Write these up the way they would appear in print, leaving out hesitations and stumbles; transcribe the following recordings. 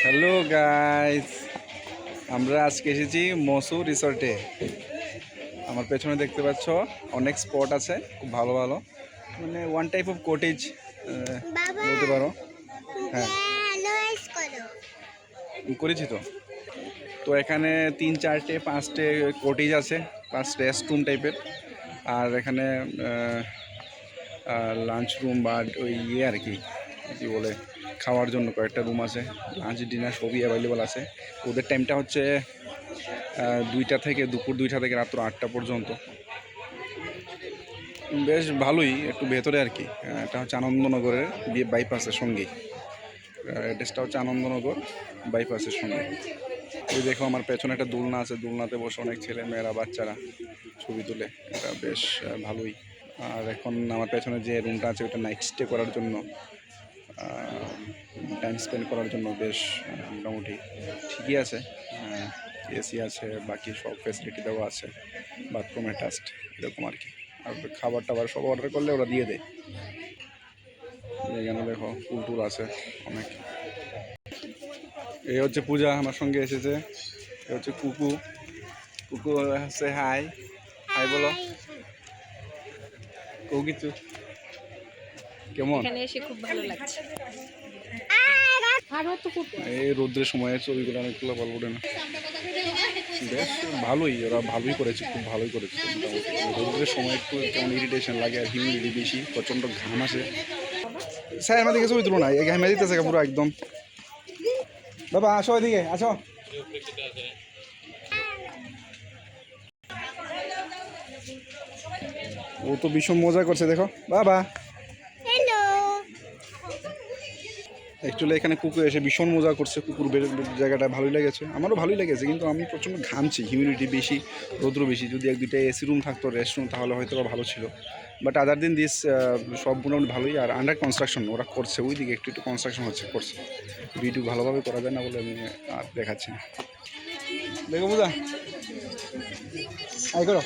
Hello guys, আমরা আজকে এসেছি মসু রিসর্টে। আমার পেছনে দেখতে পাচ্ছ অনেক স্পট আছে, খুব ভালো ভালো, মানে ওয়ান টাইপ অফ কটেজ বলতে পারো। হ্যাঁ, করেছি তো। তো এখানে 3-4-5টে কটেজ আছে, প্লাস রেস্ট রুম টাইপের। আর এখানে লাঞ্চ রুম বা ওই আর কি কী বলে, খাওয়ার জন্য কয়েকটা রুম আছে। লাঞ্চ ডিনার সবই অ্যাভেলেবল আছে। ওদের টাইমটা হচ্ছে 2টা থেকে, দুপুর 2টা থেকে রাত্র 8টা পর্যন্ত। বেশ ভালোই, একটু ভেতরে আর কি। এটা হচ্ছে আনন্দনগরের বাইপাসের সঙ্গেই। অ্যাড্রেসটা হচ্ছে আনন্দনগর বাইপাসের সঙ্গে। এই দেখো আমার পেছনে একটা দোলনা আছে, দোলনাতে বসে অনেক ছেলে মেয়েরা বাচ্চারা ছবি তুলে। এটা বেশ ভালোই। আর এখন আমার পেছনে যে রুমটা আছে ওটা নাইট স্টে করার জন্য, টাইম স্পেন্ড করার জন্য বেশ মোটামুটি ঠিকই আছে। এসি আছে, বাকি সব ফ্যাসিলিটি দেওয়া আছে, বাথরুম অ্যাটাচড এরকম আর কি। আর খাবার টাবার সব অর্ডার করলে ওরা দিয়ে দেয়। এখানে দেখো ফুল টুল আছে অনেক। এই হচ্ছে পূজা আমার সঙ্গে এসেছে। এ হচ্ছে কুকু। কুকু হচ্ছে হাই হাই বলো। কুকু কিছু কেমন? এখানে এসে খুব ভালো লাগছে। এই রোদ্রের সময় ছবিগুলো অনেকগুলো ভালো ওঠে না। বেশ ভালোই, ওরা ভালোই করেছে, খুব ভালোই করেছে। রোদ্রের সময় একটু কেমন ইরিটেশন লাগে, আর হিউমিডিটি বেশি, প্রচণ্ড ঘাম আসে। স্যার আমাদের দিকে ছবি তুলো না, এই ঘামে দিতেছে পুরো একদম। বাবা আসো এদিকে আসো। ও তো ভীষণ মজা করছে দেখো বাবা। অ্যাকচুয়ালি এখানে কুকুর এসে ভীষণ মজা করছে। কুকুর জায়গাটা ভালোই লেগেছে, আমারও ভালোই লেগেছে, কিন্তু আমি প্রচণ্ড ঘামছি, হিউমিডিটি বেশি, রৌদ্র বেশি। যদি 1-2টা এসি রুম থাকতো, রেস্ট রুম, তাহলে হয়তো ভালো ছিল। বাট আদার দিন দিস সব মোটামুটি ভালোই। আর আন্ডার কনস্ট্রাকশন ওরা করছে, ওই দিকে একটু একটু কনস্ট্রাকশন করছে। ভিডিও ভালোভাবে করা যায় না বলে আমি আর দেখাচ্ছি না। দেখো বুঝা আই করো।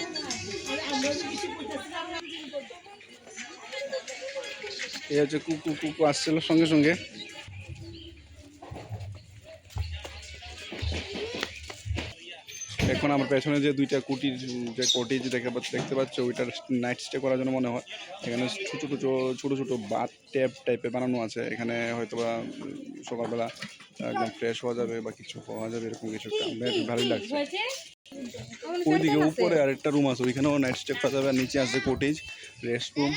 এই হচ্ছে কুকু। কুকু আসছিল সঙ্গে সঙ্গে। এখন আমার পেছনে যে 2টা কুটির যে কটেজ দেখতে পাচ্ছ, ওইটার নাইট স্টে করার জন্য মনে হয়। এখানে ছোটো ছোটো বাথ ট্যাপ টাইপের বানানো আছে। এখানে হয়তো বা সকালবেলা একদম ফ্রেশ হওয়া যাবে বা কিছু হওয়া যাবে, এরকম কিছু একটা বেশ ভালোই লাগছে। ওইদিকে উপরে আরেকটা রুম আছে, ওইখানেও নাইট স্টে করা যাবে। আর নিচে আছে কটেজ, রেস্ট রুম।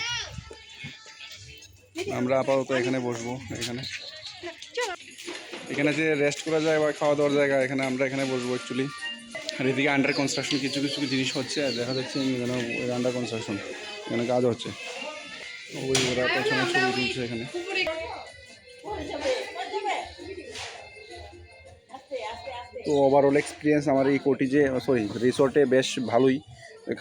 আমরা আপাতত এখানে বসবো। এখানে যে রেস্ট করা যায় বা খাওয়া দাওয়ার জায়গা, আমরা এখানে বসবো অ্যাকচুয়ালি। আর এদিকে আন্ডার কনস্ট্রাকশন কিছু কিছু জিনিস হচ্ছে, আর দেখা যাচ্ছে এখানে ওই আন্ডার কনস্ট্রাকশন, এখানে কাজ হচ্ছে। ওই ওরা পেছনে ছবি তুলছে এখানে। তো ওভারঅল এক্সপিরিয়েন্স আমার এই কটেজে, রিসর্টে বেশ ভালোই।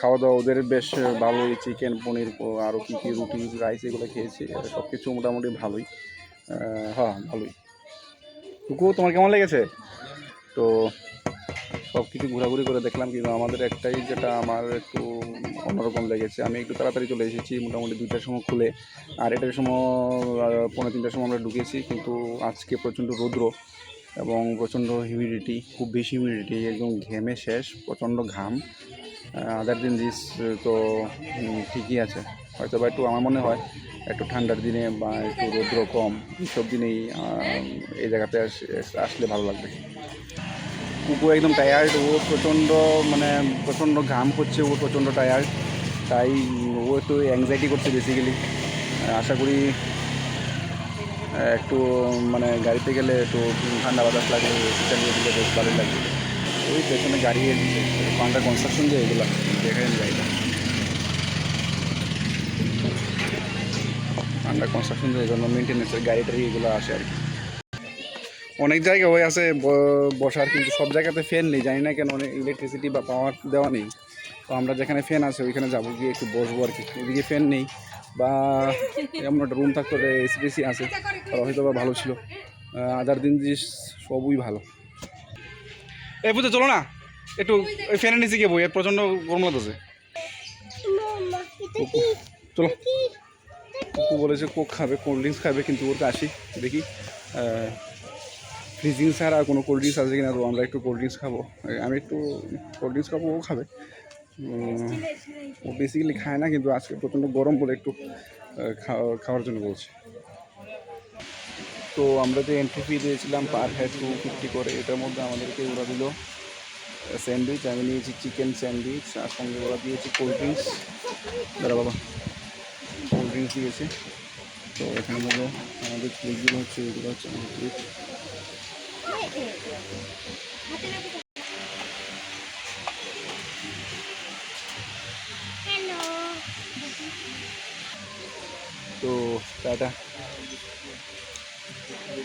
খাওয়া দাওয়া ওদের বেশ ভালোই, চিকেন, পনির, আরও কী কী রুটি, রাইস এগুলো খেয়েছি। সব কিছু মোটামুটি ভালোই। হ্যাঁ ভালোই। কুকু তোমার কেমন লেগেছে? তো সব কিছু ঘোরাঘুরি করে দেখলাম, কিন্তু আমাদের একটাই যেটা আমার একটু অন্যরকম লেগেছে, আমি একটু তাড়াতাড়ি চলে এসেছি, মোটামুটি 2টার সময় খুলে। আর এটার সময় 2:45টার সময় আমরা ঢুকেছি। কিন্তু আজকে প্রচণ্ড রৌদ্র এবং প্রচণ্ড হিউমিডিটি, খুব বেশি হিউমিডিটি, একদম ঘেমে শেষ, প্রচণ্ড ঘাম। আদার দিন দিস তো ঠিকই আছে। হয়তো বা একটু আমার মনে হয় একটু ঠান্ডার দিনে বা একটু রৌদ্র কম, এইসব দিনেই এই জায়গাতে আসলে ভালো লাগবে। কুকু একদম টায়ার্ড, ও প্রচণ্ড ঘাম হচ্ছে, ও প্রচণ্ড টায়ার্ড। তাই ও একটু অ্যাংজাইটি করছে বেসিক্যালি। আশা করি একটু গাড়িতে গেলে একটু ঠান্ডা বাতাস লাগে, চালিয়ে দিলে বেশ ভালোই লাগবে। ওই পেছনে গাড়ি আন্ডার কনস্ট্রাকশন যে এগুলো দেখেন, গাড়িটা আন্ডার কনস্ট্রাকশন যে, এই জন্য মেনটেন্যান্সের গাড়ি টাড়ি এগুলো আসে আর কি। অনেক জায়গায় ওই আছে বসার, কিন্তু সব জায়গাতে ফ্যান নেই, জানি না কেন, অনেক ইলেকট্রিসিটি বা পাওয়ার দেওয়া নেই। তো আমরা যেখানে ফ্যান আছে ওইখানে যাবো, গিয়ে একটু বসবো আর কি। এদিকে ফ্যান নেই, বা এমন একটা রুম থাকতো এসি টেসি আছে, আর হয়তো বা ভালো ছিল। আদার দিন জিনিস সবই ভালো। এই বুঝতে চলো না, একটু ওই ফ্যানের নিচে গিয়ে বই, প্রচণ্ড গরম লাগতেছে। চলো। কুকু বলেছে কোক খাবে, কোল্ড ড্রিঙ্কস খাবে, কিন্তু ওর আসি দেখি ফ্রিজিং ছাড়া আর কোনো কোল্ড ড্রিঙ্কস আছে কিনা, তো আমরা একটু কোল্ড ড্রিঙ্কস খাবো। আমি একটু কোল্ড ড্রিঙ্কস খাবো, ও খাবে। ও বেসিক্যালি খায় না, কিন্তু আজকে প্রচণ্ড গরম বলে একটু খাওয়ার জন্য বলছে। তো আমরা যে এন্ট্রি ফি দিয়েছিলাম পার হেড 250 করে, এটার মধ্যে আমাদেরকে ওরা দিল স্যান্ডউইচ। আমি নিয়েছি চিকেন স্যান্ডউইচ, আর সঙ্গে ওরা দিয়েছে কোল্ড ড্রিঙ্কস। দাঁড়া বাবা, কোল্ড ড্রিঙ্কস দিয়েছে। তো এখানে মধ্যে আমাদের প্লেটগুলো হচ্ছে, এগুলো হচ্ছে আমাদের প্লেট। তো টাটা।